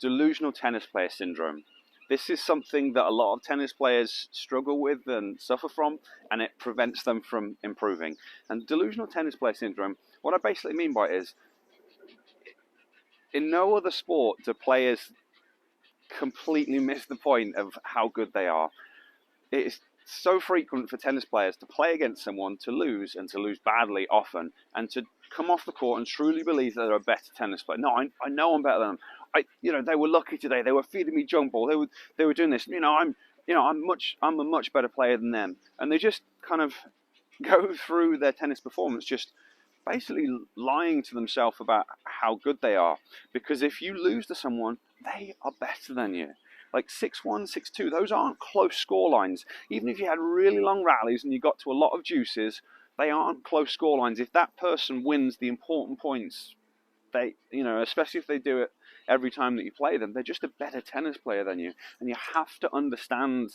delusional tennis player syndrome. This is something that a lot of tennis players struggle with and suffer from, and it prevents them from improving. And delusional tennis player syndrome, what I basically mean by it is, in no other sport do players completely miss the point of how good they are. It is so frequent for tennis players to play against someone, to lose, and to lose badly often, and to come off the court and truly believe that they're a better tennis player. No, I know I'm better than them. They were lucky today. They were feeding me junk ball. They were doing this. I'm a much better player than them. And they just kind of go through their tennis performance just basically lying to themselves about how good they are. Because if you lose to someone, they are better than you. Like 6-1, 6-2, those aren't close score lines. Even if you had really long rallies and you got to a lot of juices, they aren't close score lines. If that person wins the important points, especially if they do it every time that you play them, they're just a better tennis player than you. And you have to understand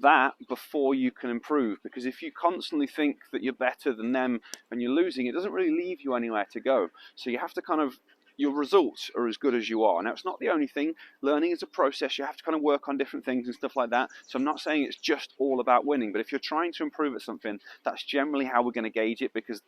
that before you can improve. Because if you constantly think that you're better than them and you're losing, it doesn't really leave you anywhere to go. So you have to your results are as good as you are. Now, it's not the only thing. Learning is a process. You have to kind of work on different things and stuff like that. So I'm not saying it's just all about winning, but if you're trying to improve at something, that's generally how we're going to gauge it, because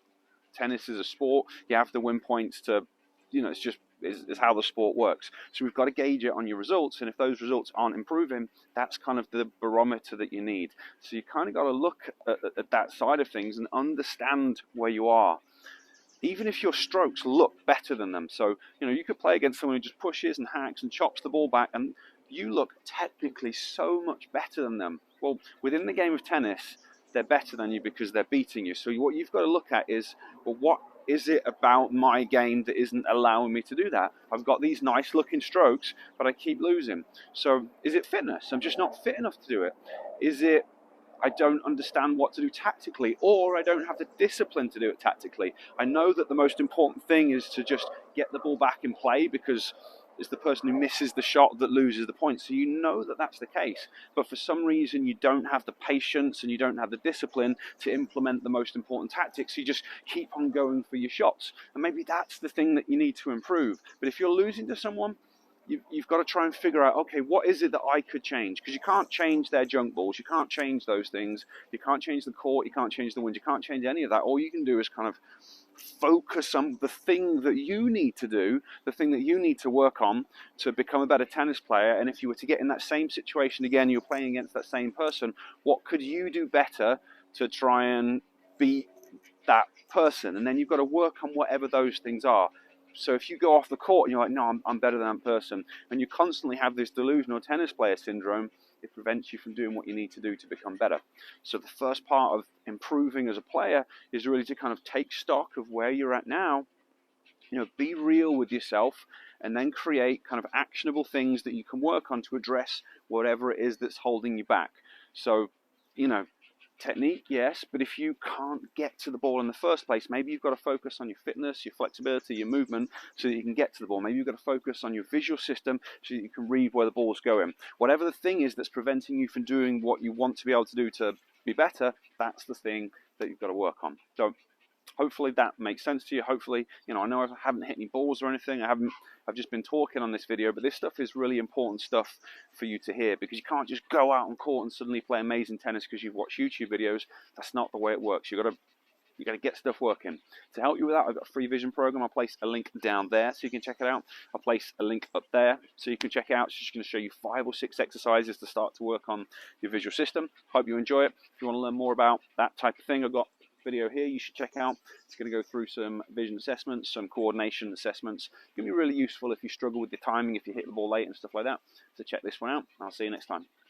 tennis is a sport. You have to win points to, it's how the sport works. So we've got to gauge it on your results, and if those results aren't improving, that's kind of the barometer that you need. So you kind of got to look at that side of things and understand where you are. Even if your strokes look better than them. So, you could play against someone who just pushes and hacks and chops the ball back, and you look technically so much better than them. Well, within the game of tennis, they're better than you because they're beating you. So what you've got to look at is, well, what is it about my game that isn't allowing me to do that? I've got these nice looking strokes, but I keep losing. So is it fitness? I'm just not fit enough to do it. Is it I don't understand what to do tactically, or I don't have the discipline to do it tactically? I know that the most important thing is to just get the ball back in play, because it's the person who misses the shot that loses the point. So you know that that's the case. But for some reason, you don't have the patience and you don't have the discipline to implement the most important tactics. You just keep on going for your shots. And maybe that's the thing that you need to improve. But if you're losing to someone, you've got to try and figure out, okay, what is it that I could change? Because you can't change their junk balls. You can't change those things. You can't change the court. You can't change the wind. You can't change any of that. All you can do is kind of focus on the thing that you need to do, the thing that you need to work on to become a better tennis player. And if you were to get in that same situation again, you're playing against that same person, what could you do better to try and beat that person? And then you've got to work on whatever those things are. So if you go off the court and you're like, no, I'm better than that person, and you constantly have this delusional tennis player syndrome, it prevents you from doing what you need to do to become better. So the first part of improving as a player is really to kind of take stock of where you're at now, be real with yourself, and then create kind of actionable things that you can work on to address whatever it is that's holding you back. So, technique, yes, but if you can't get to the ball in the first place, maybe you've got to focus on your fitness, your flexibility, your movement, so that you can get to the ball. Maybe you've got to focus on your visual system so that you can read where the ball's going. Whatever the thing is that's preventing you from doing what you want to be able to do to be better, that's the thing that you've got to work on. So hopefully that makes sense to you. Hopefully, I know I haven't hit any balls or anything. I've just been talking on this video, but this stuff is really important stuff for you to hear, because you can't just go out on court and suddenly play amazing tennis because you've watched YouTube videos. That's not the way it works. You got to get stuff working. To help you with that, I've got a free vision program. I'll place a link down there so you can check it out. I'll place a link up there so you can check it out. It's just going to show you 5 or 6 exercises to start to work on your visual system. Hope you enjoy it. If you want to learn more about that type of thing, I've got video here you should check out. It's going to go through some vision assessments, some coordination assessments. It's going to be really useful if you struggle with your timing, if you hit the ball late and stuff like that. So check this one out. I'll see you next time.